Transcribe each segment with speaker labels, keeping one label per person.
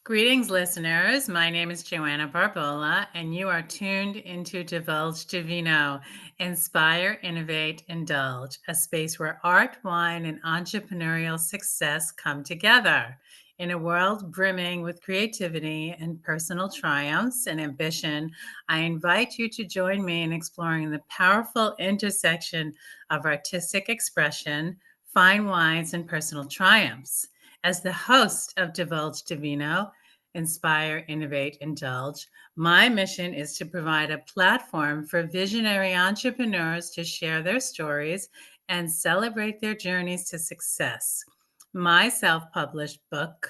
Speaker 1: Greetings, listeners. My name is Joanna Barbola, and you are tuned into Divulge Divino, Inspire, Innovate, Indulge, a space where art, wine, and entrepreneurial success come together. In a world brimming with creativity and personal triumphs and ambition, I invite you to join me in exploring the powerful intersection of artistic expression, fine wines, and personal triumphs. As the host of Divulge Divino, Inspire, Innovate, Indulge, my mission is to provide a platform for visionary entrepreneurs to share their stories and celebrate their journeys to success. My self published book,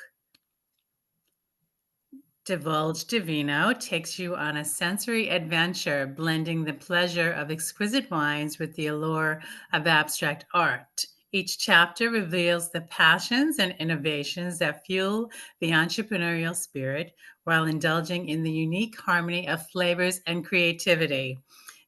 Speaker 1: Divulge Divino, takes you on a sensory adventure, blending the pleasure of exquisite wines with the allure of abstract art. Each chapter reveals the passions and innovations that fuel the entrepreneurial spirit while indulging in the unique harmony of flavors and creativity.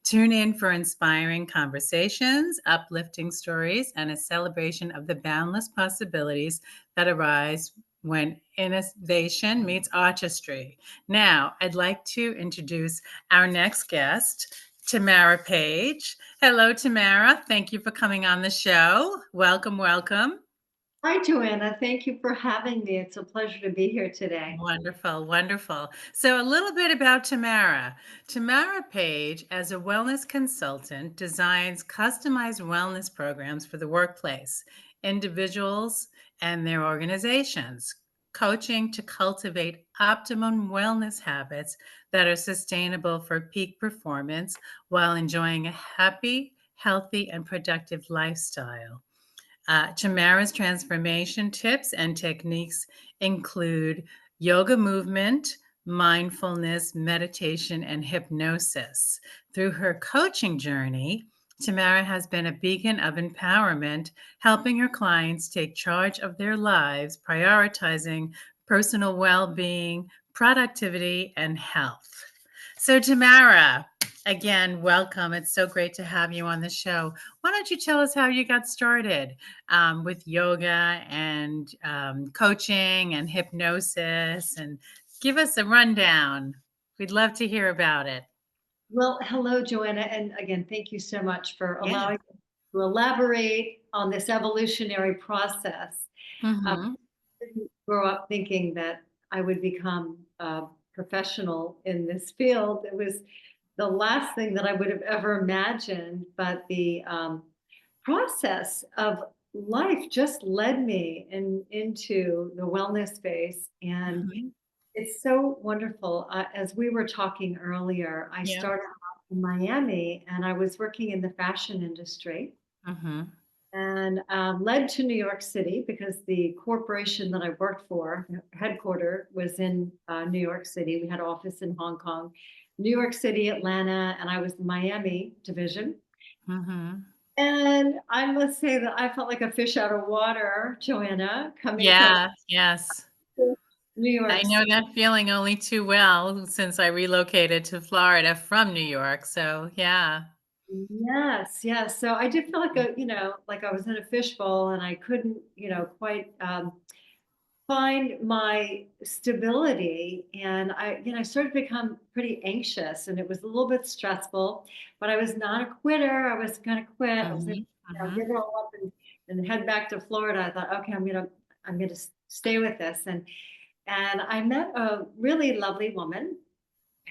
Speaker 1: Tune in for inspiring conversations, uplifting stories, and a celebration of the boundless possibilities that arise when innovation meets artistry. Now, I'd like to introduce our next guest, Tamara Page. Hello, Tamara. Thank you for coming on the show. Welcome, welcome.
Speaker 2: Hi, Joanna. Thank you for having me. It's a pleasure to be here today.
Speaker 1: Wonderful, wonderful. So, a little bit about Tamara. Tamara Page, as a wellness consultant, designs customized wellness programs for the workplace, individuals, and their organizations, coaching to cultivate optimum wellness habits that are sustainable for peak performance while enjoying a happy, healthy, and productive lifestyle. Tamara's transformation tips and techniques include yoga movement, mindfulness, meditation, and hypnosis. Through her coaching journey, Tamara has been a beacon of empowerment, helping her clients take charge of their lives, prioritizing personal well being, productivity, and health. So, Tamara, again, welcome. It's so great to have you on the show. Why don't you tell us how you got started with yoga and coaching and hypnosis and give us a rundown? We'd love to hear about it.
Speaker 2: Well, hello, Joanna. And again, thank you so much for
Speaker 1: Yeah.
Speaker 2: allowing me to elaborate on this evolutionary process. I
Speaker 1: Mm-hmm.
Speaker 2: didn't grow up thinking that I would become a professional in this field. It was the last thing that I would have ever imagined, but the process of life just led me into the wellness space. And
Speaker 1: Mm-hmm.
Speaker 2: it's so wonderful. As we were talking earlier, I
Speaker 1: Yeah.
Speaker 2: started out in Miami and I was working in the fashion industry
Speaker 1: Mm-hmm.
Speaker 2: and led to New York City because the corporation that I worked for, headquarter, was in New York City. We had an office in Hong Kong, New York City, Atlanta, and I was the Miami division.
Speaker 1: Mm-hmm.
Speaker 2: And I must say that I felt like a fish out of water, Joanna, coming from
Speaker 1: Yeah. Yes.
Speaker 2: New
Speaker 1: I
Speaker 2: York
Speaker 1: know
Speaker 2: City.
Speaker 1: that feeling only too well since I relocated to Florida from New York. So, yeah.
Speaker 2: Yes, yes. So I did feel like like I was in a fishbowl and I couldn't, quite find my stability. And I started to become pretty anxious and it was a little bit stressful, but I was not a quitter. I was going to quit. I was going to,
Speaker 1: Mm-hmm. Mm-hmm.
Speaker 2: give it all up and head back to Florida. I thought, okay, I'm going to stay with this. And I met a really lovely woman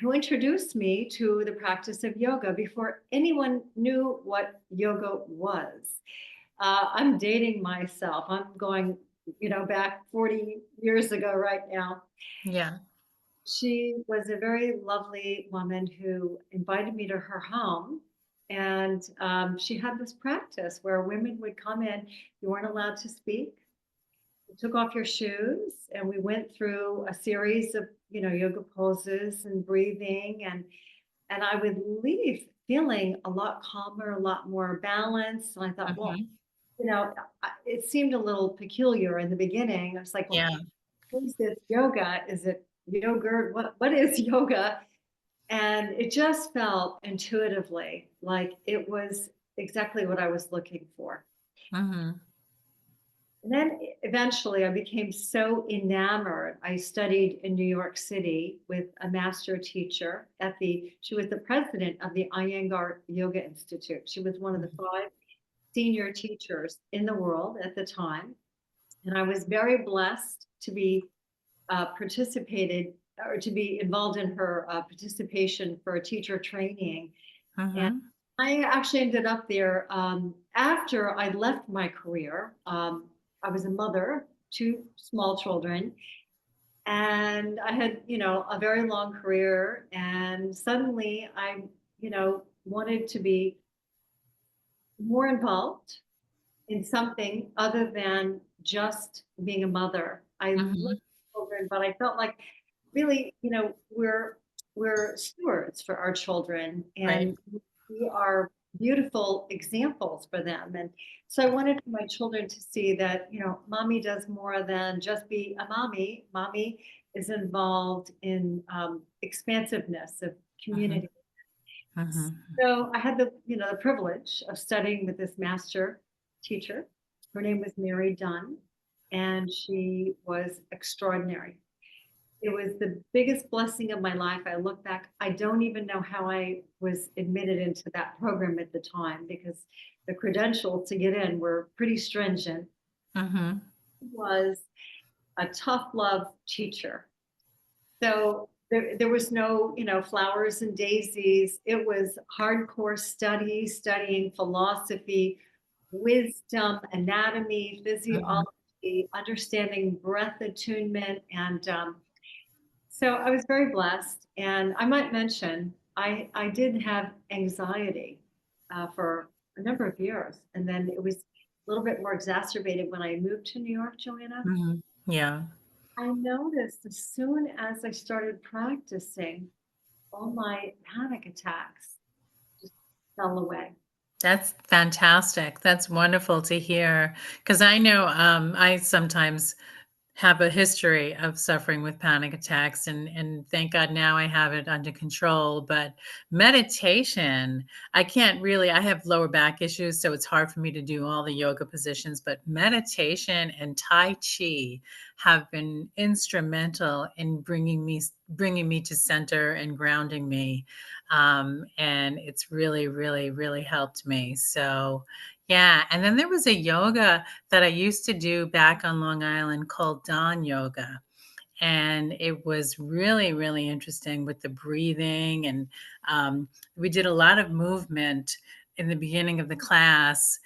Speaker 2: who introduced me to the practice of yoga before anyone knew what yoga was. I'm dating myself. I'm going, back 40 years ago right now.
Speaker 1: Yeah.
Speaker 2: She was a very lovely woman who invited me to her home. And she had this practice where women would come in, you weren't allowed to speak. You took off your shoes, and we went through a series of, yoga poses and breathing. And I would leave feeling a lot calmer, a lot more balanced. And I thought, well,
Speaker 1: Mm-hmm.
Speaker 2: it seemed a little peculiar in the beginning. I was like, well,
Speaker 1: Yeah.
Speaker 2: what is this yoga? Is it yogurt? What is yoga? And it just felt intuitively like it was exactly what I was looking for.
Speaker 1: Mm-hmm.
Speaker 2: And then eventually I became so enamored. I studied in New York City with a master teacher she was the president of the Iyengar Yoga Institute. She was one of the
Speaker 1: Mhm.
Speaker 2: 5 senior teachers in the world at the time. And I was very blessed to be participated or to be involved in her participation for a teacher training. And
Speaker 1: Mhm.
Speaker 2: I actually ended up there after I left my career. I was a mother, 2 small children, and I had, a very long career. And suddenly I, wanted to be more involved in something other than just being a mother. I love
Speaker 1: Mhm.
Speaker 2: children, but I felt like really, we're stewards for our children,
Speaker 1: Right.
Speaker 2: and we are beautiful examples for them. And so I wanted my children to see that, mommy does more than just be a mommy. Mommy is involved in expansiveness of
Speaker 1: Mhm.
Speaker 2: community.
Speaker 1: Mhm.
Speaker 2: So I had the privilege of studying with this master teacher. Her name was Mary Dunn, and she was extraordinary. It was the biggest blessing of my life. I look back, I don't even know how I was admitted into that program at the time because the credentials to get in were pretty stringent.
Speaker 1: Mhm.
Speaker 2: She was a tough love teacher. So there was no, flowers and daisies. It was hardcore study, studying philosophy, wisdom, anatomy,
Speaker 1: Mhm.
Speaker 2: physiology, understanding breath attunement. And so I was very blessed. And I might mention, I did have anxiety for a number of years. And then it was a little bit more exacerbated when I moved to New York, Joanna.
Speaker 1: Mhm. Yeah.
Speaker 2: I noticed as soon as I started practicing, all my panic attacks just fell away.
Speaker 1: That's fantastic. That's wonderful to hear. Because I know, I sometimes have a history of suffering with panic attacks, and thank God now I have it under control. But meditation, I can't really, I have lower back issues, so it's hard for me to do all the yoga positions, but meditation and Tai Chi have been instrumental in bringing me to center and grounding me. And it's really, really, really helped me. So yeah, and then there was a yoga that I used to do back on Long Island called Dawn Yoga. And it was really, really interesting with the breathing. And we did a lot of movement in the beginning of the class,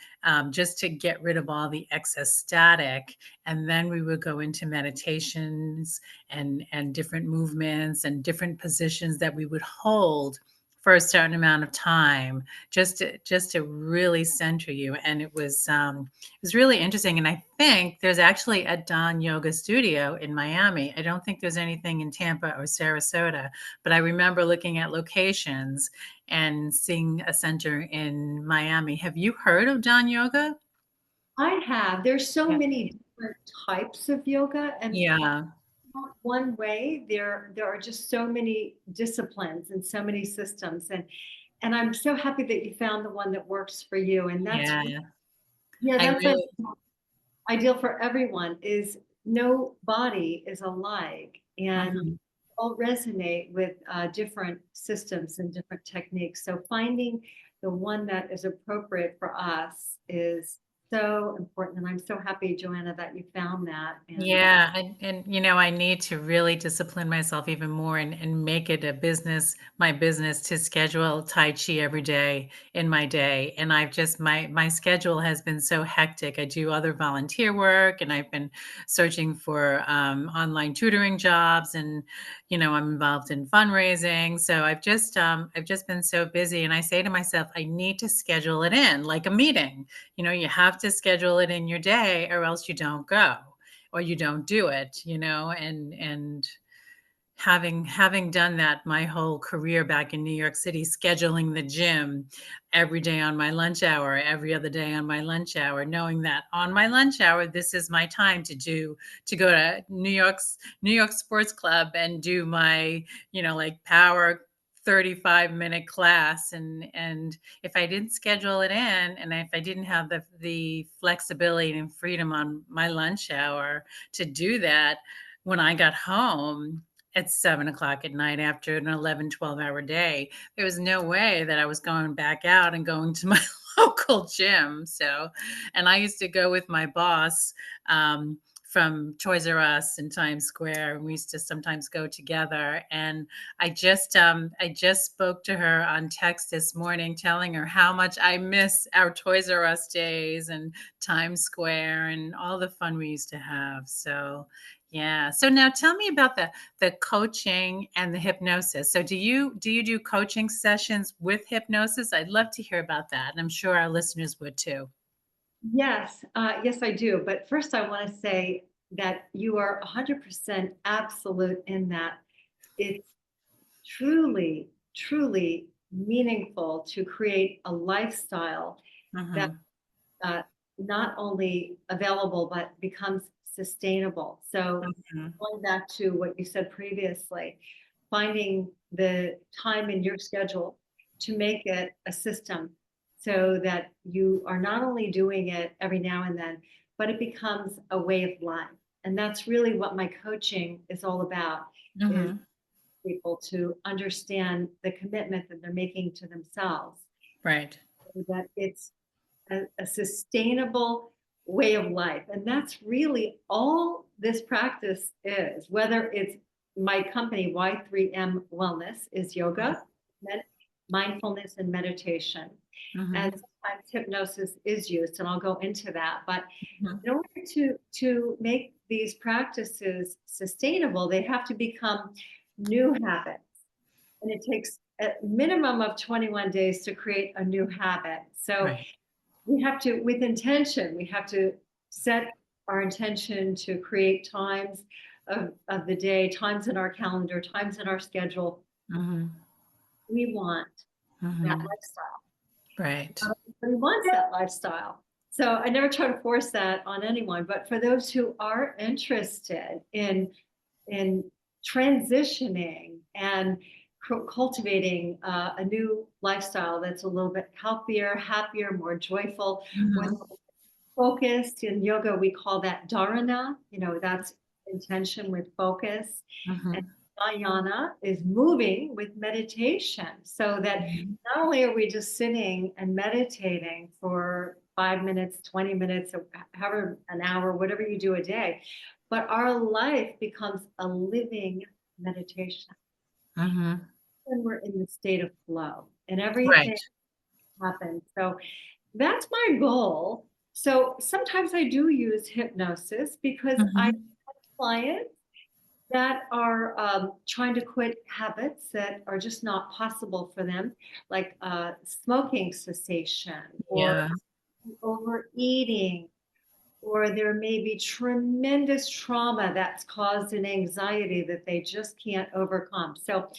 Speaker 1: just to get rid of all the excess static. And then we would go into meditations and different movements and different positions that we would hold for a certain amount of time, just to really center you. And it was really interesting. And I think there's actually a Dawn Yoga studio in Miami. I don't think there's anything in Tampa or Sarasota, but I remember looking at locations and seeing a center in Miami. Have you heard of Dawn Yoga?
Speaker 2: I have. There's so
Speaker 1: Yeah.
Speaker 2: many different types of yoga, and
Speaker 1: Yeah.
Speaker 2: not one way. There are just so many disciplines and so many systems, and I'm so happy that you found the one that works for you. And that's
Speaker 1: Yeah.
Speaker 2: yeah,
Speaker 1: I
Speaker 2: that's
Speaker 1: really,
Speaker 2: ideal for everyone. Is no body is alike, and
Speaker 1: mhm.
Speaker 2: all resonate with different systems and different techniques. So finding the one that is appropriate for us is so important. And I'm so happy, Joanna, that you found that. And
Speaker 1: Yeah, and I need to really discipline myself even more and make it my business to schedule Tai Chi every day in my day. And I've just my schedule has been so hectic. I do other volunteer work, and I've been searching for online tutoring jobs, and I'm involved in fundraising. So I've just been so busy, and I say to myself, I need to schedule it in like a meeting. You have to schedule it in your day, or else you don't go or you don't do it, and having done that my whole career back in New York City, scheduling the gym every day on my lunch hour, every other day on my lunch hour, knowing that on my lunch hour, this is my time to go to New York Sports Club and do my, like power 35-minute class, and if I didn't schedule it in, and if I didn't have the flexibility and freedom on my lunch hour to do that when I got home at 7 o'clock at night after an 11, 12-hour day, there was no way that I was going back out and going to my local gym. So, and I used to go with my boss, from Toys R Us in Times Square, and we used to sometimes go together. And I just spoke to her on text this morning, telling her how much I miss our Toys R Us days and Times Square and all the fun we used to have. So, yeah. So now tell me about the coaching and the hypnosis. So do you do coaching sessions with hypnosis? I'd love to hear about that, and I'm sure our listeners would too.
Speaker 2: Yes, yes, I do. But first, I want to say that you are 100% absolute in that it's truly, truly meaningful to create a lifestyle that
Speaker 1: Mhm.
Speaker 2: uh, not only available but becomes sustainable. So,
Speaker 1: Mhm.
Speaker 2: going back to what you said previously, finding the time in your schedule to make it a system so that you are not only doing it every now and then, but it becomes a way of life. And that's really what my coaching is all about, is
Speaker 1: Mhm.
Speaker 2: people to understand the commitment that they're making to themselves,
Speaker 1: Right.
Speaker 2: so that it's a sustainable way of life. And that's really all this practice is, whether it's my company, Y3M Wellness, is
Speaker 1: Mhm.
Speaker 2: yoga, mindfulness, and meditation. And
Speaker 1: Mhm.
Speaker 2: sometimes hypnosis is used, and I'll go into that. But
Speaker 1: Mhm.
Speaker 2: in order to make these practices sustainable, they have to become new habits. And it takes a minimum of 21 days to create a new habit. So
Speaker 1: Right.
Speaker 2: we have to, with intention, we have to set our intention to create times of the day, times in our calendar, times in our schedule.
Speaker 1: Mhm.
Speaker 2: We want that
Speaker 1: Mhm.
Speaker 2: lifestyle.
Speaker 1: Right.
Speaker 2: Everybody wants that lifestyle. So I never try to force that on anyone. But for those who are interested in transitioning and cultivating a new lifestyle that's a little bit healthier, happier, more joyful, with
Speaker 1: Mhm.
Speaker 2: focused. In yoga, we call that dharana. That's intention with focus. And
Speaker 1: Mhm.
Speaker 2: dhyana is moving with meditation, so that
Speaker 1: Mhm.
Speaker 2: not only are we just sitting and meditating for 5 minutes, 20 minutes, or however, an hour, whatever you do a day, but our life becomes a living meditation.
Speaker 1: Mhm.
Speaker 2: And we're in the state of flow and
Speaker 1: Right.
Speaker 2: everything happens. So that's my goal. So sometimes I do use hypnosis because I have
Speaker 1: Mhm.
Speaker 2: clients that are trying to quit habits that are just not possible for them, like smoking cessation or
Speaker 1: Yeah.
Speaker 2: overeating, or there may be tremendous trauma that's caused an anxiety that they just can't overcome. So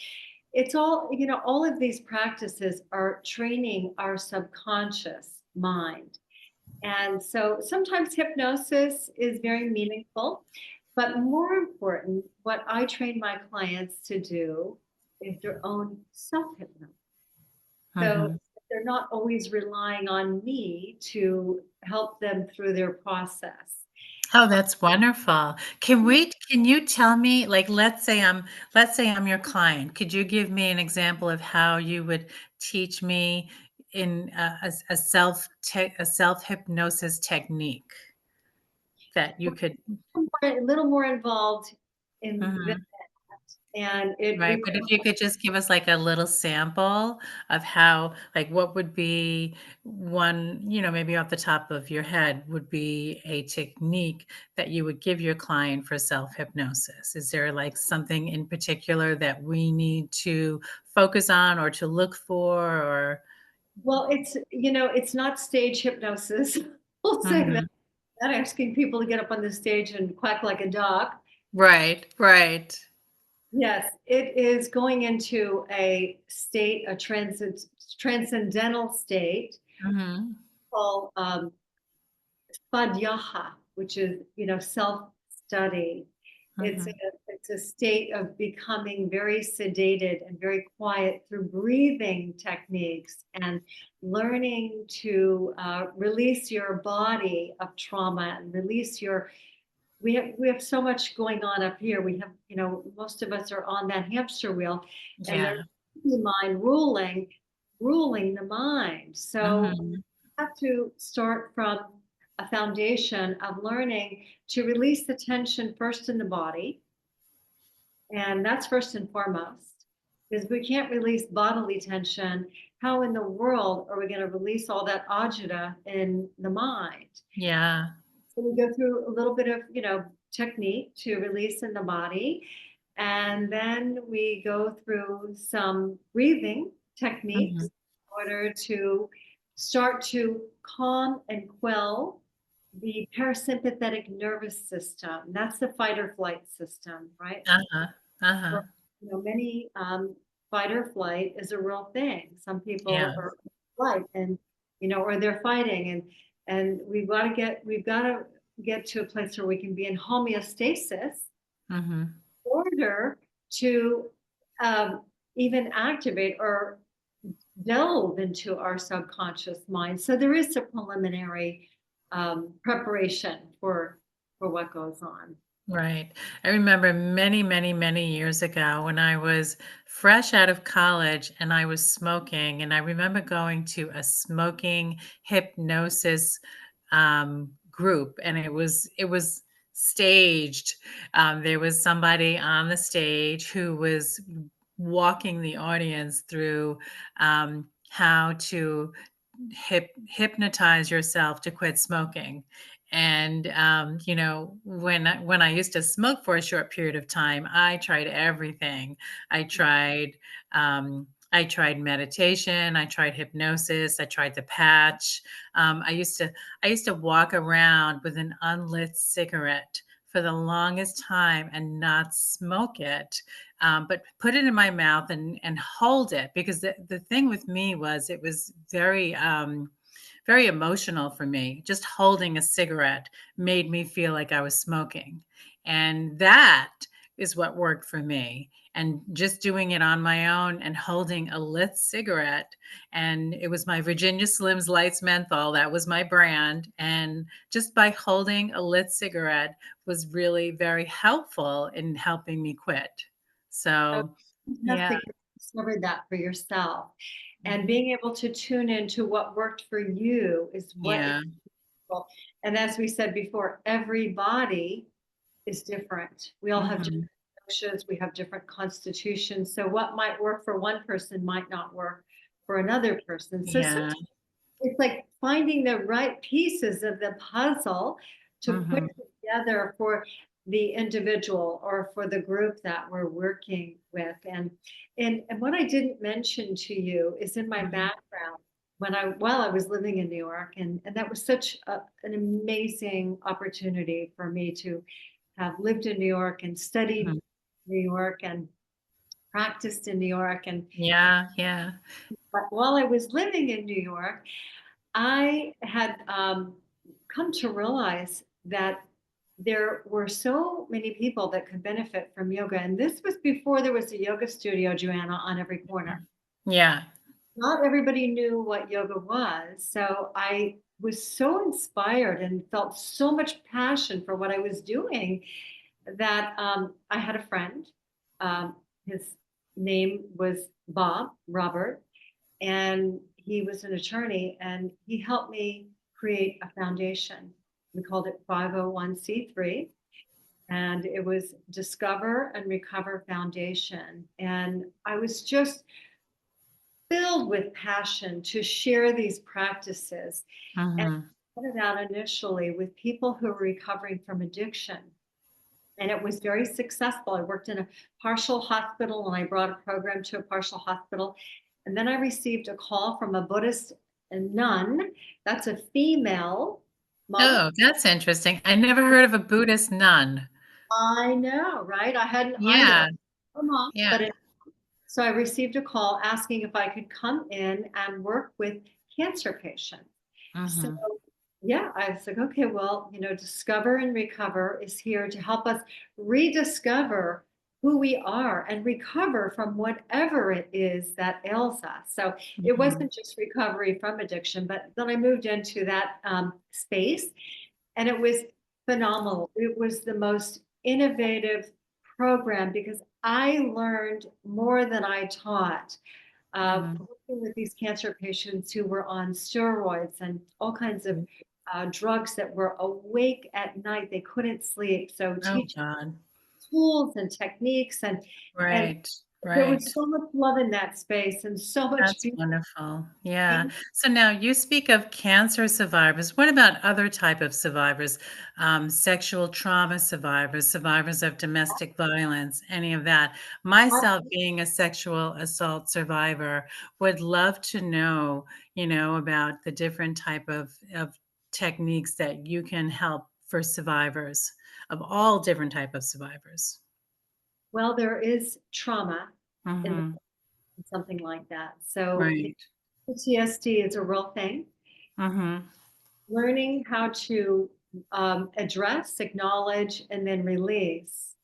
Speaker 2: it's all, all of these practices are training our subconscious mind. And so sometimes hypnosis is very meaningful, but more important, what I train my clients to do is their own self hypnosis. So
Speaker 1: Mhm.
Speaker 2: they're not always relying on me to help them through their process.
Speaker 1: Oh, that's wonderful. Can you tell me, like, let's say I'm your client. Could you give me an example of how you would teach me in a self hypnosis technique that you could.
Speaker 2: A little more involved in that,
Speaker 1: Mhm.
Speaker 2: and it
Speaker 1: Right, but if you could just give us, like, a little sample of how, like, what would be one, maybe off the top of your head, would be a technique that you would give your client for self-hypnosis? Is there, like, something in particular that we need to focus on or to look for, or.
Speaker 2: well, it's not stage hypnosis. We'll say that.
Speaker 1: Mhm.
Speaker 2: Not asking people to get up on the stage and quack like a duck.
Speaker 1: Right, right.
Speaker 2: Yes, it is going into a state, a transcendental state
Speaker 1: Mhm.
Speaker 2: called Svadhyaya, which is, self-study. It's a,
Speaker 1: Mhm.
Speaker 2: it's a state of becoming very sedated and very quiet through breathing techniques and learning to release your body of trauma and release your. We have so much going on up here. We have, most of us are on that hamster wheel, and there's
Speaker 1: Yeah.
Speaker 2: the mind ruling the mind. So
Speaker 1: Mhm.
Speaker 2: have to start from a foundation of learning to release the tension first in the body. And that's first and foremost. Because if we can't release bodily tension, how in the world are we going to release all that agita in the mind?
Speaker 1: Yeah.
Speaker 2: So we go through a little bit of, technique to release in the body. And then we go through some breathing techniques
Speaker 1: Mhm.
Speaker 2: in order to start to calm and quell the parasympathetic nervous system. That's the fight or flight system, right?
Speaker 1: Uh-huh.
Speaker 2: For,
Speaker 1: Uh-huh.
Speaker 2: many fight or flight is a real thing. Some
Speaker 1: Yeah.
Speaker 2: people are flight and or they're fighting, and we've got to get to a place where we can be in homeostasis
Speaker 1: Mhm.
Speaker 2: in order to um, even activate or delve into our subconscious mind. So there is a preliminary preparation for what goes on.
Speaker 1: Right. I remember many, many, many years ago when I was fresh out of college and I was smoking, and I remember going to a smoking hypnosis group, and it was staged. There was somebody on the stage who was walking the audience through how to hypnotize yourself to quit smoking. And when I used to smoke for a short period of time, I tried everything. I tried meditation, I tried hypnosis, I tried the patch. I used to walk around with an unlit cigarette for the longest time and not smoke it, but put it in my mouth and hold it, because the thing with me was it was very emotional for me. Just holding a cigarette made me feel like I was smoking. And that is what worked for me. And just doing it on my own and holding a lit cigarette. And it was my Virginia Slims Lights Menthol. That was my brand. And just by holding a lit cigarette was really very helpful in helping me quit.
Speaker 2: So
Speaker 1: So, yeah.
Speaker 2: fantastic you discovered that for yourself. And
Speaker 1: Mhm.
Speaker 2: being able to tune into what worked for you is what is
Speaker 1: Yeah.
Speaker 2: well. And as we said before, every body is different. We all have different
Speaker 1: Mhm.
Speaker 2: emotions, we have different constitutions. So what might work for one person might not work for another person. So
Speaker 1: Yeah.
Speaker 2: sometimes it's like finding the right pieces of the puzzle to put
Speaker 1: Mhm.
Speaker 2: together for the individual or for the group that we're working with. And what I didn't mention to you is in my
Speaker 1: Mhm.
Speaker 2: background while I was living in New York, and that was such an amazing opportunity for me to have lived in New York and studied
Speaker 1: Mhm.
Speaker 2: New York and practiced in New York. And
Speaker 1: Yeah, yeah.
Speaker 2: but while I was living in New York, I had come to realize that there were so many people that could benefit from yoga. And this was before there was a yoga studio, Joanna, on every corner.
Speaker 1: Mhm. Yeah.
Speaker 2: Not everybody knew what yoga was. So I was so inspired and felt so much passion for what I was doing that I had a friend. His name was Bob Robert, and he was an attorney, and he helped me create a foundation. We called it 501c3, and it was Discover and Recover Foundation. And I was just filled with passion to share these practices. And
Speaker 1: Mhm.
Speaker 2: I started out initially with people who were recovering from addiction. And it was very successful. I worked in a partial hospital and I brought a program to a partial hospital. And then I received a call from a Buddhist nun. That's a female mother.
Speaker 1: Oh, that's interesting. I never heard of a Buddhist nun.
Speaker 2: I know, right? I hadn't either.
Speaker 1: Yeah,
Speaker 2: Come on.
Speaker 1: yeah.
Speaker 2: So I received a call asking if I could come in and work with cancer patients. So
Speaker 1: Mhm.
Speaker 2: yeah, I was like, okay, well, Discover and Recover is here to help us rediscover who we are and recover from whatever it is that ails us. So it
Speaker 1: Mhm.
Speaker 2: wasn't just recovery from addiction, but then I moved into that space, and it was phenomenal. It was the most innovative program because I learned more than I taught.
Speaker 1: Mhm.
Speaker 2: Working with these cancer patients who were on steroids and all kinds of drugs that were awake at night, they couldn't sleep. So
Speaker 1: Oh
Speaker 2: teaching
Speaker 1: God.
Speaker 2: tools and techniques, and
Speaker 1: Right.
Speaker 2: there
Speaker 1: Right.
Speaker 2: was so much love in that space and so much
Speaker 1: That's
Speaker 2: beauty.
Speaker 1: wonderful. Yeah. So now you speak of cancer survivors. What about other type of survivors? Sexual trauma survivors, survivors of domestic violence, any of that? Myself, being a sexual assault survivor, would love to know, about the different type of techniques that you can help for survivors of all different type of survivors.
Speaker 2: Well, there is trauma in
Speaker 1: Mhm.
Speaker 2: something like that. So
Speaker 1: Right.
Speaker 2: PTSD is a real thing.
Speaker 1: Mhm.
Speaker 2: Learning how to address, acknowledge, and then release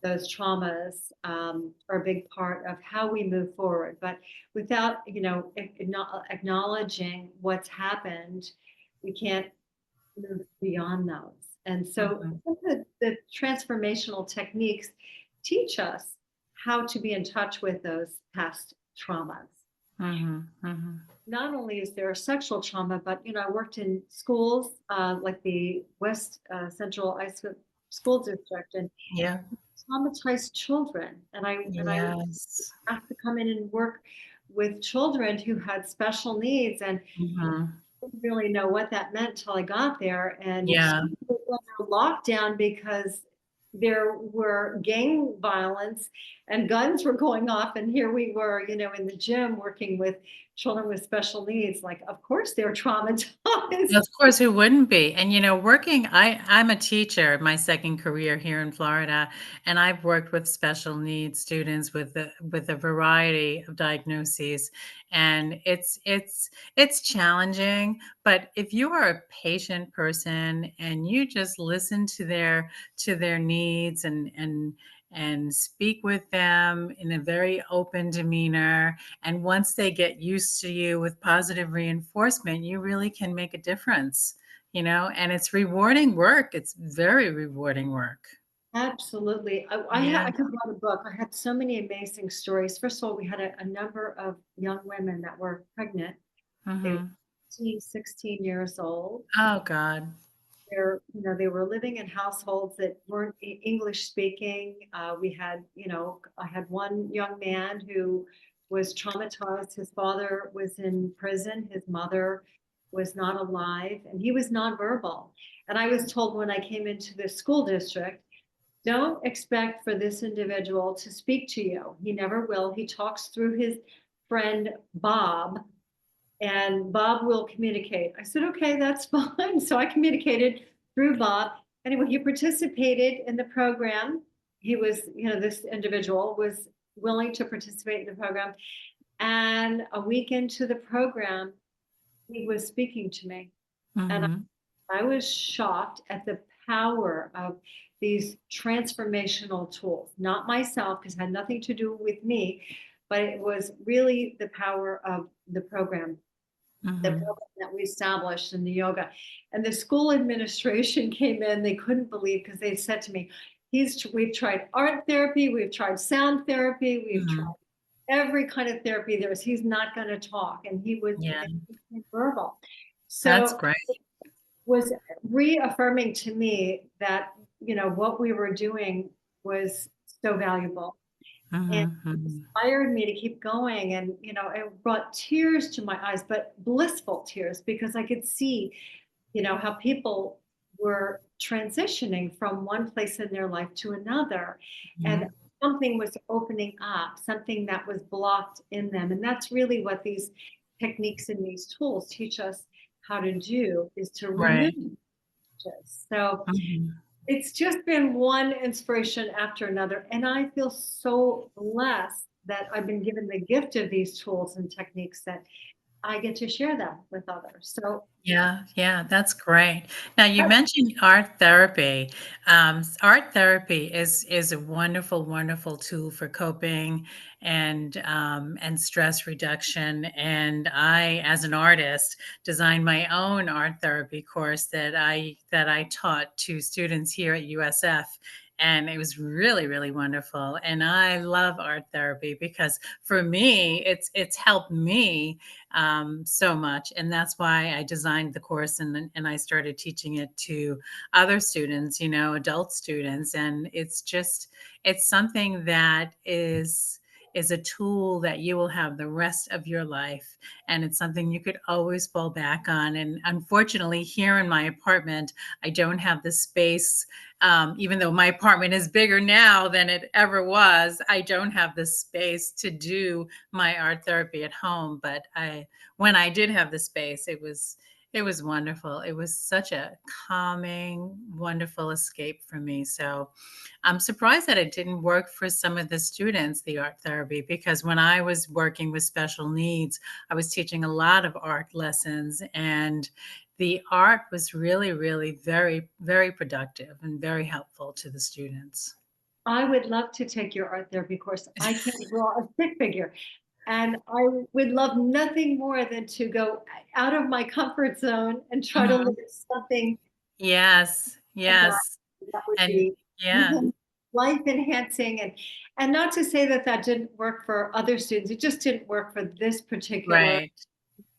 Speaker 2: those traumas are a big part of how we move forward. But without, acknowledging what's happened, we can't move beyond those. And so
Speaker 1: Mhm.
Speaker 2: the transformational techniques teach us how to be in touch with those past traumas.
Speaker 1: Mhm. Mhm.
Speaker 2: Not only is there sexual trauma, but I worked in schools like the West Central School District and
Speaker 1: Yeah.
Speaker 2: traumatized children, and I was
Speaker 1: Yes.
Speaker 2: asked to come in and work with children who had special needs, and
Speaker 1: Mhm.
Speaker 2: didn't really know what that meant till I got there. And
Speaker 1: Yeah.
Speaker 2: schools were under lockdown because there were gang violence and guns were going off. And here we were, in the gym working with children with special needs. Like, of course, they're traumatized.
Speaker 1: Of course, who wouldn't be? And, working I'm a teacher, my second career here in Florida, and I've worked with special needs students with a variety of diagnoses, and it's challenging, but if you are a patient person and you just listen to their needs and speak with them in a very open demeanor, and once they get used to you with positive reinforcement, you really can make a difference, and it's rewarding work. It's very rewarding work.
Speaker 2: Absolutely.
Speaker 1: Yeah.
Speaker 2: I could write a book. I had so many amazing stories. First of all, we had a number of young women that were pregnant. They were
Speaker 1: Mhm.
Speaker 2: 15, 16 years old.
Speaker 1: Oh, God.
Speaker 2: They were living in households that weren't English speaking. I had one young man who was traumatized. His father was in prison. His mother was not alive, and he was nonverbal. And I was told when I came into the school district, don't expect for this individual to speak to you. He never will. He talks through his friend Bob, and Bob will communicate. I said, okay, that's fine. So I communicated through Bob. Anyway, he participated in the program. He was, this individual was willing to participate in the program. And a week into the program, he was speaking to me. And
Speaker 1: Mhm.
Speaker 2: I was shocked at the power of these transformational tools, not myself, because it had nothing to do with me, but it was really the power of the
Speaker 1: Mhm.
Speaker 2: program that we established in the yoga. And the school administration came in, they couldn't believe because they said to me, we've tried art therapy, we've tried sound therapy, we've tried
Speaker 1: Mhm.
Speaker 2: every kind of therapy there is. He's not going to talk. And he was
Speaker 1: Yeah.
Speaker 2: verbal.
Speaker 1: That's
Speaker 2: So
Speaker 1: great.
Speaker 2: was reaffirming to me that, what we were doing was so valuable and
Speaker 1: Mhm. Mhm.
Speaker 2: inspired me to keep going. And, it brought tears to my eyes, but blissful tears because I could see, how people were transitioning from one place in their life to another. And
Speaker 1: Mhm.
Speaker 2: something was opening up, something that was blocked in them. And that's really what these techniques and these tools teach us how to do is to remove
Speaker 1: Right.
Speaker 2: just. So
Speaker 1: Mhm.
Speaker 2: it's just been one inspiration after another. And I feel so blessed that I've been given the gift of these tools and techniques that I get to share them with others. So
Speaker 1: Yeah, yeah, that's great. Now you
Speaker 2: that's
Speaker 1: mentioned art therapy. Art therapy is a wonderful, wonderful tool for coping and stress reduction. And I, as an artist, designed my own art therapy course that I taught to students here at USF. And it was really, really wonderful. And I love art therapy because for me, it's helped me so much. And that's why I designed the course and I started teaching it to other students, adult students. And it's something that is a tool that you will have the rest of your life. And it's something you could always fall back on. And unfortunately, here in my apartment, I don't have the space. Even though my apartment is bigger now than it ever was, I don't have the space to do my art therapy at home. But when I did have the space, it was wonderful. It was such a calming, wonderful escape for me. So I'm surprised that it didn't work for some of the students, the art therapy, because when I was working with special needs, I was teaching a lot of art lessons, and the art was really, really very, very productive and very helpful to the students.
Speaker 2: I would love to take your art therapy course. I can't draw a stick figure. And I would love nothing more than to go out of my comfort zone and try to
Speaker 1: Mhm.
Speaker 2: learn something
Speaker 1: Yes,
Speaker 2: of that.
Speaker 1: yes.
Speaker 2: That would
Speaker 1: And
Speaker 2: be
Speaker 1: yeah,
Speaker 2: even life enhancing. And not to say that that didn't work for other students. It just didn't work for this particular
Speaker 1: right,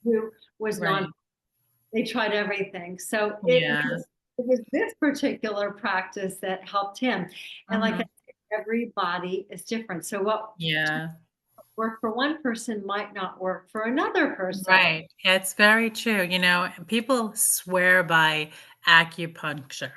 Speaker 2: who was non.
Speaker 1: right.
Speaker 2: They tried everything. So
Speaker 1: Yeah.
Speaker 2: it was this particular practice that helped him. And like I
Speaker 1: Mhm.
Speaker 2: said, every body is different. So what
Speaker 1: Yeah.
Speaker 2: work for one person might not work for another person.
Speaker 1: Right. It's very true. People swear by acupuncture.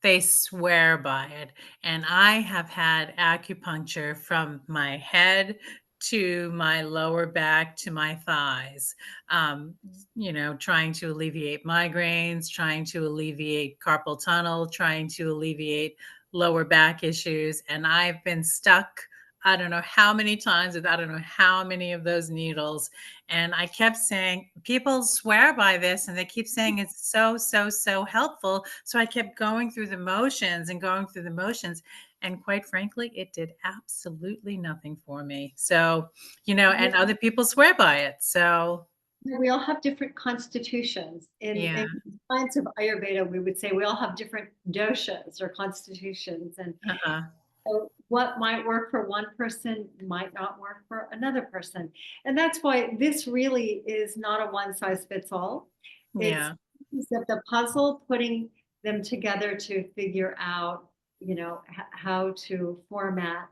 Speaker 1: They swear by it. And I have had acupuncture from my head to my lower back to my thighs, trying to alleviate migraines, trying to alleviate carpal tunnel, trying to alleviate lower back issues. And I've been stuck. I don't know how many times with I don't know how many of those needles, and I kept saying, people swear by this and they keep saying it's so, so, so helpful. So I kept going through the motions and going through the motions. And quite frankly, it did absolutely nothing for me. So,
Speaker 2: Yeah,
Speaker 1: and other people swear by it. So,
Speaker 2: we all have different constitutions.
Speaker 1: yeah.
Speaker 2: In science of Ayurveda, we would say we all have different doshas or constitutions. And
Speaker 1: Uh-huh.
Speaker 2: so what might work for one person might not work for another person. And that's why this really is not a one size fits all. It's
Speaker 1: Yeah.
Speaker 2: the puzzle, putting them together to figure out, how to format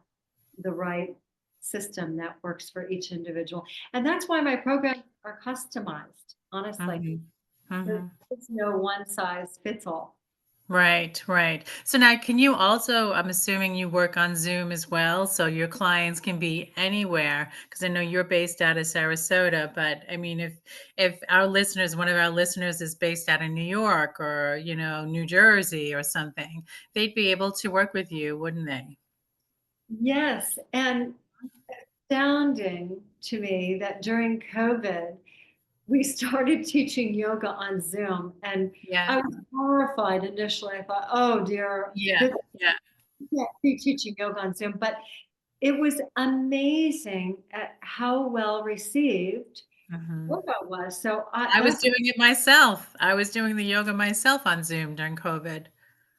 Speaker 2: the right system that works for each individual. And that's why my programs are customized, honestly.
Speaker 1: Hmm.
Speaker 2: There's
Speaker 1: Hmm.
Speaker 2: no one size fits all.
Speaker 1: Right, right. So now can you also, I'm assuming you work on Zoom as well, so your clients can be anywhere, because I know you're based out of Sarasota, but I mean if our listeners, one of our listeners is based out of New York or, New Jersey or something, they'd be able to work with you, wouldn't they?
Speaker 2: Yes. And astounding to me that during COVID, we started teaching yoga on Zoom. And
Speaker 1: Yeah.
Speaker 2: I was horrified initially. I thought, oh dear,
Speaker 1: Yeah.
Speaker 2: this
Speaker 1: Yeah.
Speaker 2: can't be teaching yoga on Zoom. But it was amazing at how well received
Speaker 1: Hmm.
Speaker 2: yoga was. So
Speaker 1: I was
Speaker 2: that's,
Speaker 1: doing it myself. I was doing the yoga myself on Zoom during COVID.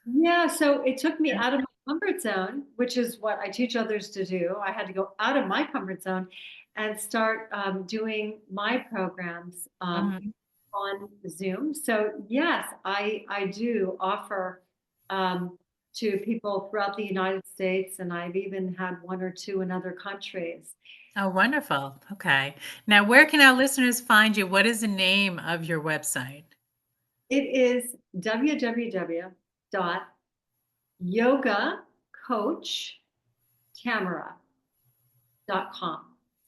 Speaker 2: yeah. So it took me
Speaker 1: Yeah.
Speaker 2: out of my comfort zone, which is what I teach others to do. I had to go out of my comfort zone and start doing my programs
Speaker 1: Mhm.
Speaker 2: on Zoom. So yes, I do offer um, to people throughout the United States, and I've even had one or two in other countries.
Speaker 1: Oh, wonderful. Okay. Now, where can our listeners find you? What is the name of your website?
Speaker 2: It is www.yogacoachtamara.com.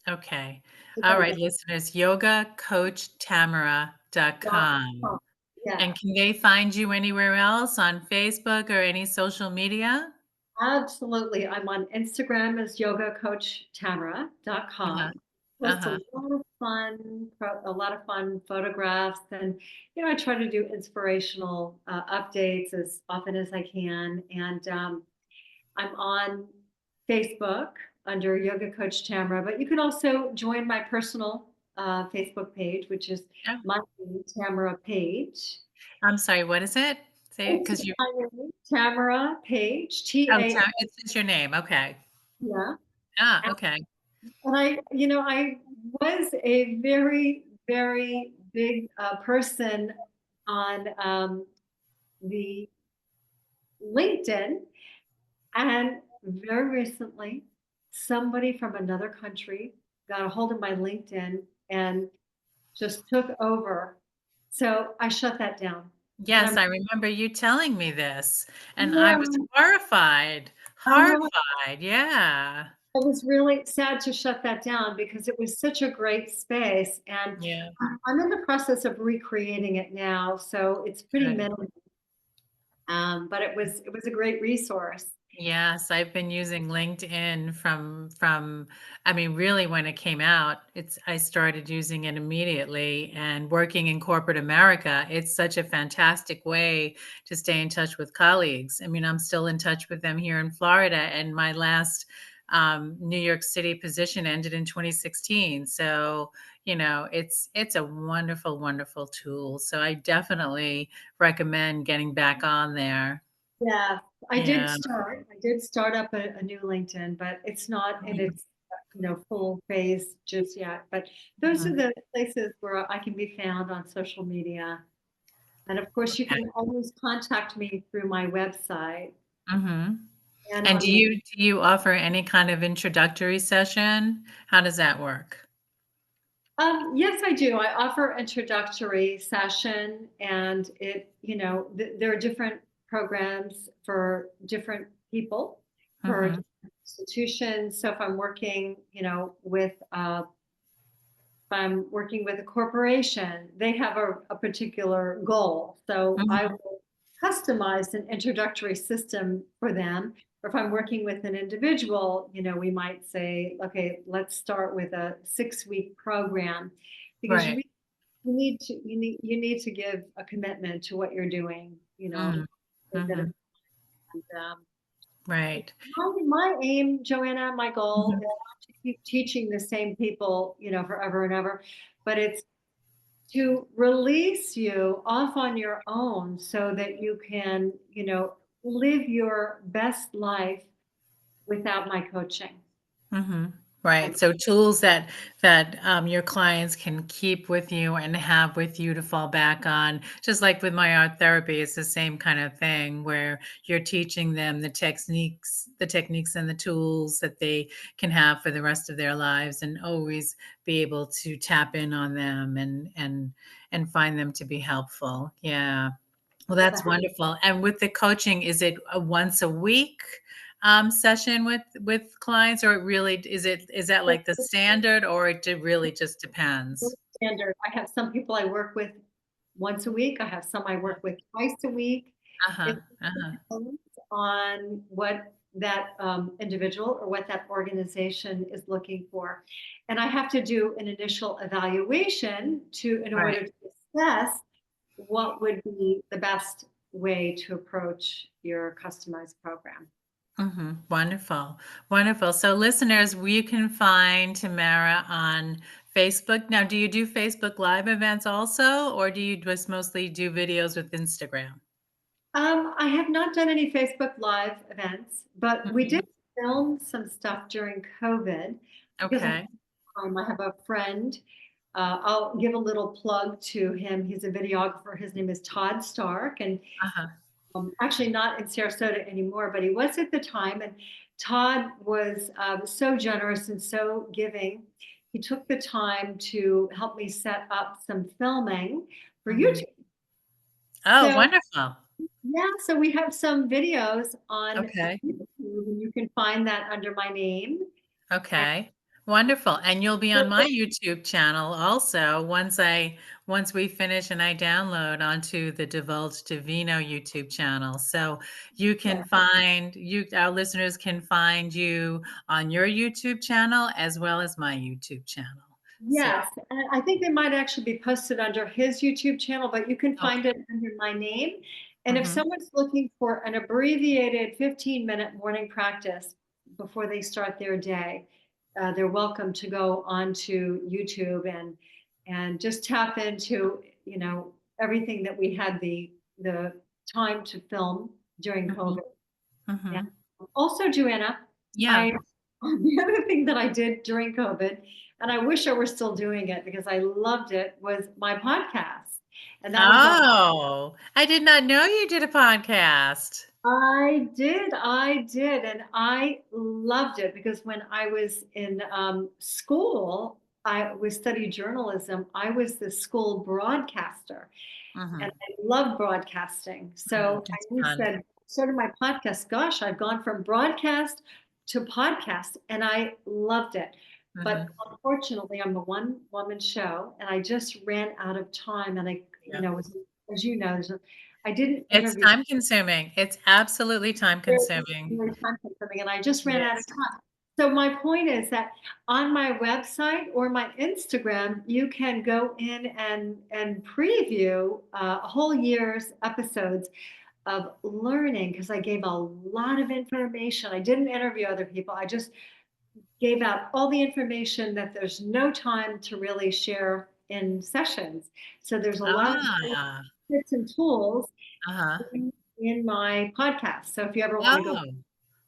Speaker 1: Okay.
Speaker 2: So
Speaker 1: All
Speaker 2: that
Speaker 1: right,
Speaker 2: again,
Speaker 1: listeners, yogacoachtamara.com.
Speaker 2: .com. Yeah,
Speaker 1: And can they find you anywhere else on Facebook or any social media?
Speaker 2: absolutely. I'm on Instagram as
Speaker 1: Uh-huh.
Speaker 2: yogacoachtamara.com. post
Speaker 1: Uh-huh.
Speaker 2: a lot of fun photographs, and I try to do inspirational updates as often as I can. And I'm on Facebook under Yoga Coach Tamara, but you can also join my personal Facebook page, which is
Speaker 1: Oh,
Speaker 2: my name, Tamara Page.
Speaker 1: I'm sorry, what is it? Say it
Speaker 2: It's
Speaker 1: because you
Speaker 2: my name, Tamara Page,
Speaker 1: oh,
Speaker 2: T-A,
Speaker 1: it says your name, okay.
Speaker 2: yeah.
Speaker 1: Ah, okay.
Speaker 2: And I was a very, very big person on the LinkedIn, and very recently, somebody from another country got a hold of my LinkedIn and just took over. So I shut that down, and
Speaker 1: Yes, I remember you telling me this, and I was
Speaker 2: yeah,
Speaker 1: horrified,
Speaker 2: I know.
Speaker 1: horrified, yeah.
Speaker 2: I was really sad to shut that down because it was such a great space, and
Speaker 1: Yeah,
Speaker 2: I'm in the process of recreating it now, so it's pretty
Speaker 1: good.
Speaker 2: minimal. But it was a great resource.
Speaker 1: Yes, I've been using LinkedIn from I mean, really when it came out, I started using it immediately and working in corporate America, it's such a fantastic way to stay in touch with colleagues. I mean, I'm still in touch with them here in Florida, and my last New York City position ended in 2016. So, it's a wonderful, wonderful tool. So I definitely recommend getting back on there.
Speaker 2: Yeah,
Speaker 1: Yeah.
Speaker 2: I did start up a new LinkedIn, but it's not in its full phase just yet. But those are
Speaker 1: Mhm.
Speaker 2: the places where I can be found on social media. And of course, you
Speaker 1: Okay.
Speaker 2: can always contact me through my website
Speaker 1: Mhm.
Speaker 2: and
Speaker 1: And
Speaker 2: on LinkedIn.
Speaker 1: do you offer any kind of introductory session? How does that work?
Speaker 2: Yes, I do. I offer introductory session, and there are different programs for different people, for
Speaker 1: Mhm.
Speaker 2: different institutions. So if I'm working, if I'm working with a corporation, they have a particular goal. So I
Speaker 1: Mhm.
Speaker 2: will customize an introductory system for them. Or if I'm working with an individual, we might say, okay, let's start with a 6-week program, because
Speaker 1: Right.
Speaker 2: you need to give a commitment to what you're doing,
Speaker 1: Mm.
Speaker 2: a bit of,
Speaker 1: Mhm.
Speaker 2: and,
Speaker 1: Right.
Speaker 2: my aim, Joanna, my goal
Speaker 1: Mhm.
Speaker 2: is not to keep teaching the same people, forever and ever, but it's to release you off on your own so that you can, live your best life without my coaching.
Speaker 1: Mhm.
Speaker 2: And
Speaker 1: Right, so tools that your clients can keep with you and have with you to fall back on. Just like with my art therapy, it's the same kind of thing where you're teaching them the techniques and the tools that they can have for the rest of their lives and always be able to tap in on them and find them to be helpful. Yeah. Well, that's wonderful. And with the coaching, is it a once a week, session with clients, or it really is that like the standard, or really just depends?
Speaker 2: standard. I have some people I work with once a week. I have some I work with twice a week.
Speaker 1: Uh-huh,
Speaker 2: It
Speaker 1: uh-huh.
Speaker 2: depends on what that individual or what that organization is looking for. And I have to do an initial evaluation in
Speaker 1: Right.
Speaker 2: order to assess what would be the best way to approach your customized program.
Speaker 1: Mhm. Wonderful, wonderful. So listeners, you can find Tamara on Facebook. Now, do you do Facebook Live events also, or do you just mostly do videos with Instagram?
Speaker 2: I have not done any Facebook Live events, but we did
Speaker 1: Mhm.
Speaker 2: film some stuff during COVID because
Speaker 1: Okay.
Speaker 2: I have a friend. I'll give a little plug to him. He's a videographer. His name is Todd Stark, and
Speaker 1: Uh-huh.
Speaker 2: actually not in Sarasota anymore, but he was at the time. And Todd was so generous and so giving. He took the time to help me set up some filming for
Speaker 1: Mhm.
Speaker 2: YouTube.
Speaker 1: Oh,
Speaker 2: So
Speaker 1: wonderful.
Speaker 2: yeah, so we have some videos on
Speaker 1: Okay.
Speaker 2: YouTube, and you can find that under my name. And
Speaker 1: Okay. Wonderful, and you'll be on my YouTube channel also once we finish and I download onto the Divulge Divino YouTube channel. So you can find you our listeners can find you on your YouTube channel as well as my YouTube channel. So,
Speaker 2: Yes, and I think they might actually be posted under his YouTube channel, but you can find
Speaker 1: okay.
Speaker 2: it under my name. And if
Speaker 1: Mhm.
Speaker 2: someone's looking for an abbreviated 15-minute morning practice before they start their day, they're welcome to go onto YouTube and just tap into, everything that we had the time to film during
Speaker 1: Mhm.
Speaker 2: COVID. And
Speaker 1: Mhm.
Speaker 2: also, Joanna,
Speaker 1: Yeah.
Speaker 2: I the other thing that I did during COVID, and I wish I were still doing it because I loved it, was my podcast. And that was on
Speaker 1: Oh, I did not know you did a podcast.
Speaker 2: I did, and I loved it because when I was in school, I was studied journalism. I was the school broadcaster, and
Speaker 1: Mhm.
Speaker 2: I love broadcasting.
Speaker 1: Mhm.
Speaker 2: So I
Speaker 1: It's
Speaker 2: always
Speaker 1: fun.
Speaker 2: said, sort of my podcast, gosh, I've gone from broadcast to podcast, and I loved it. But
Speaker 1: Mhm.
Speaker 2: unfortunately, I'm a one woman show, and I just ran out of time. And
Speaker 1: Yeah.
Speaker 2: as you know, I didn't
Speaker 1: It's
Speaker 2: interview
Speaker 1: time consuming. It's absolutely time
Speaker 2: very,
Speaker 1: consuming.
Speaker 2: very time consuming, and I just
Speaker 1: It
Speaker 2: ran out of
Speaker 1: is.
Speaker 2: time. So my point is that on my website or my Instagram, you can go in and preview a whole year's episodes of learning because I gave a lot of information. I didn't interview other people. I just gave out all the information that there's no time to really share in sessions. So there's a lot of
Speaker 1: Ah.
Speaker 2: tips and tools
Speaker 1: Uh-huh.
Speaker 2: in my podcast. So if you ever want to go
Speaker 1: Oh.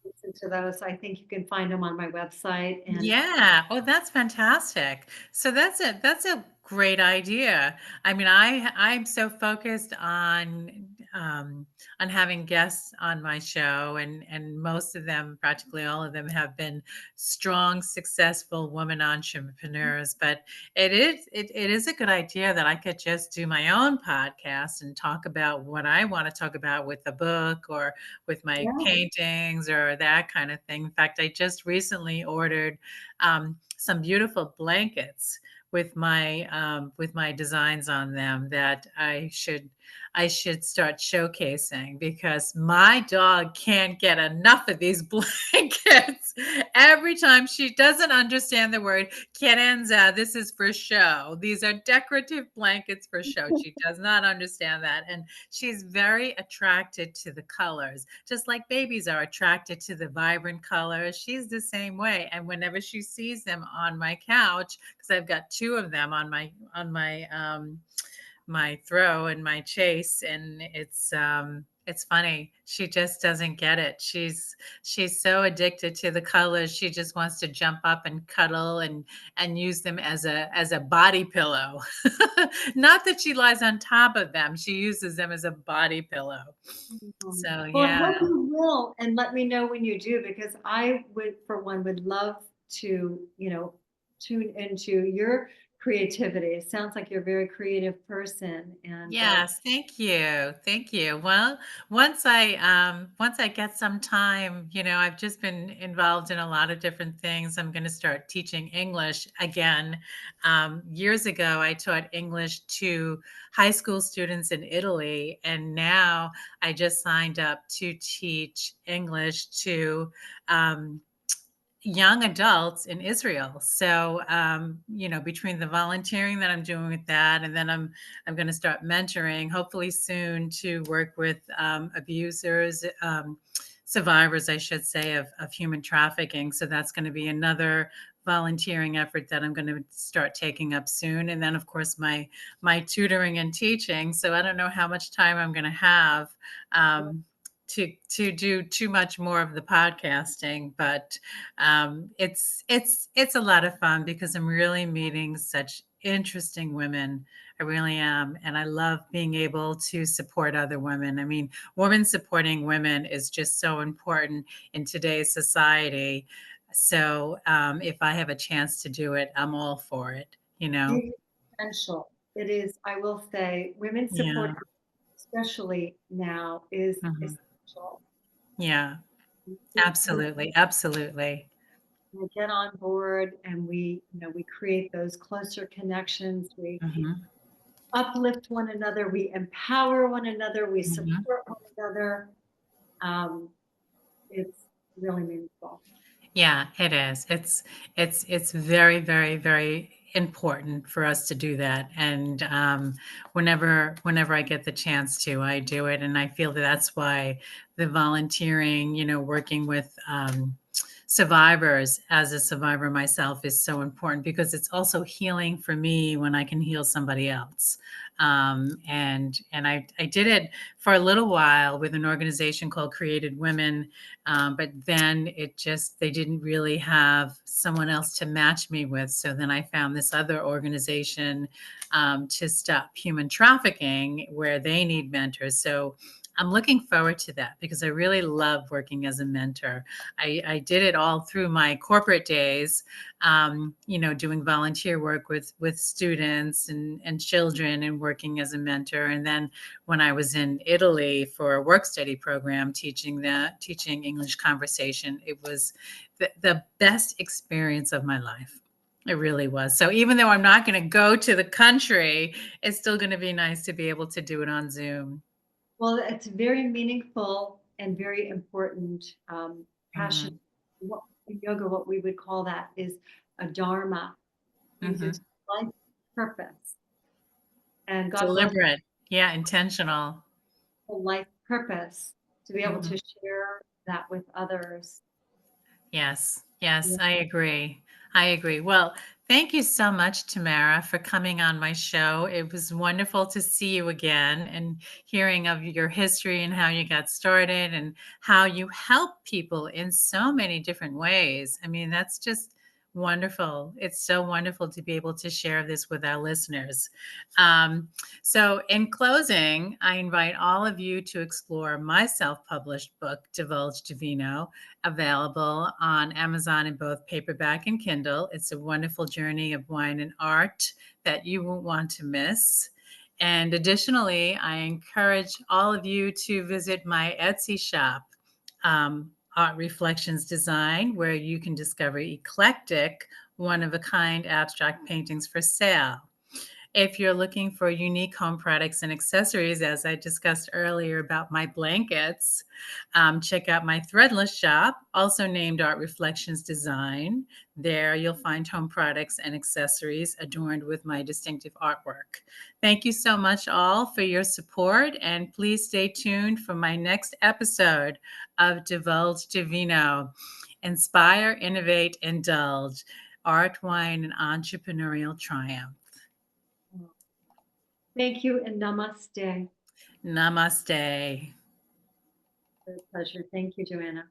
Speaker 2: listen to those, I think you can find them on my website. And
Speaker 1: Yeah. Oh, that's fantastic. So that's a great idea. I mean, I'm so focused on having guests on my show, and most of them, practically all of them, have been strong, successful women entrepreneurs. But it is a good idea that I could just do my own podcast and talk about what I want to talk about with the book or with my
Speaker 2: yeah,
Speaker 1: paintings or that kind of thing. In fact, I just recently ordered some beautiful blankets with my designs on them that I should start showcasing because my dog can't get enough of these blankets. Every time she doesn't understand the word querenza, this is for show. These are decorative blankets for show. She does not understand that. And she's very attracted to the colors, just like babies are attracted to the vibrant colors. She's the same way. And whenever she sees them on my couch, because I've got two of them on my throw and my chase, and it's funny. She just doesn't get it. She's so addicted to the colors. She just wants to jump up and cuddle and use them as a body pillow. Not that she lies on top of them. She uses them as a body pillow. So
Speaker 2: well, I
Speaker 1: yeah.
Speaker 2: hope you will, and let me know when you do, because I would, for one, would love to, tune into your creativity. It sounds like you're a very creative person, and
Speaker 1: Yes, thank you. Thank you. Well, once I get some time, I've just been involved in a lot of different things. I'm going to start teaching English again. Years ago, I taught English to high school students in Italy, and now I just signed up to teach English to um, young adults in Israel. So, between the volunteering that I'm doing with that, and then I'm going to start mentoring, hopefully soon, to work with abusers, survivors, I should say, of human trafficking. So that's going to be another volunteering effort that I'm going to start taking up soon. And then, of course, my tutoring and teaching. So I don't know how much time I'm going to have. To do too much more of the podcasting, but it's a lot of fun because I'm really meeting such interesting women. I really am, and I love being able to support other women. I mean, women supporting women is just so important in today's society. So if I have a chance to do it, I'm all for it. You
Speaker 2: it
Speaker 1: know?
Speaker 2: is essential. It is, I will say, women support,
Speaker 1: Yeah.
Speaker 2: especially now, is
Speaker 1: Mhm.
Speaker 2: essential.
Speaker 1: Yeah.
Speaker 2: When
Speaker 1: Absolutely. Absolutely.
Speaker 2: we get on board and we create those closer connections. We
Speaker 1: Hmm.
Speaker 2: uplift one another, we empower one another, we
Speaker 1: Hmm.
Speaker 2: support one another. Um, it's really meaningful.
Speaker 1: Yeah, it is. It's very, very, very important for us to do that. And whenever I get the chance to, I do it. And I feel that that's why the volunteering, working with survivors as a survivor myself is so important, because it's also healing for me when I can heal somebody else. And I did it for a little while with an organization called Created Women, but then they didn't really have someone else to match me with. So then I found this other organization to stop human trafficking, where they need mentors. So I'm looking forward to that, because I really love working as a mentor. I did it all through my corporate days, doing volunteer work with students and children, and working as a mentor. And then when I was in Italy for a work study program, teaching English conversation, it was the best experience of my life. It really was. So even though I'm not going to go to the country, it's still going to be nice to be able to do it on Zoom.
Speaker 2: Well, it's very meaningful and very important passion.
Speaker 1: Hmm.
Speaker 2: What in yoga, what we would call that is a dharma, means
Speaker 1: Hmm.
Speaker 2: it's life purpose. And God bless
Speaker 1: Deliberate. Yeah, intentional.
Speaker 2: the life purpose to be able to
Speaker 1: Hmm.
Speaker 2: share that with others.
Speaker 1: Yes, yes,
Speaker 2: Yeah.
Speaker 1: I agree. I agree. Well, thank you so much, Tamara, for coming on my show. It was wonderful to see you again, and hearing of your history and how you got started and how you help people in so many different ways. I mean, that's just wonderful. It's so wonderful to be able to share this with our listeners. Um, so, in closing, I invite all of you to explore my self published book, Divulge Divino, available on Amazon in both paperback and Kindle. It's a wonderful journey of wine and art that you won't want to miss. And additionally, I encourage all of you to visit my Etsy shop, Art Reflections Design, where you can discover eclectic, one of a kind abstract paintings for sale. If you're looking for unique home products and accessories, as I discussed earlier about my blankets, check out my threadless shop, also named Art Reflections Design. There you'll find home products and accessories adorned with my distinctive artwork. Thank you so much, all, for your support, and please stay tuned for my next episode of Divulge Divino. Inspire, innovate, indulge. Art, wine, and entrepreneurial triumph.
Speaker 2: Thank you and namaste.
Speaker 1: Namaste.
Speaker 2: It's a pleasure. Thank you, Joanna.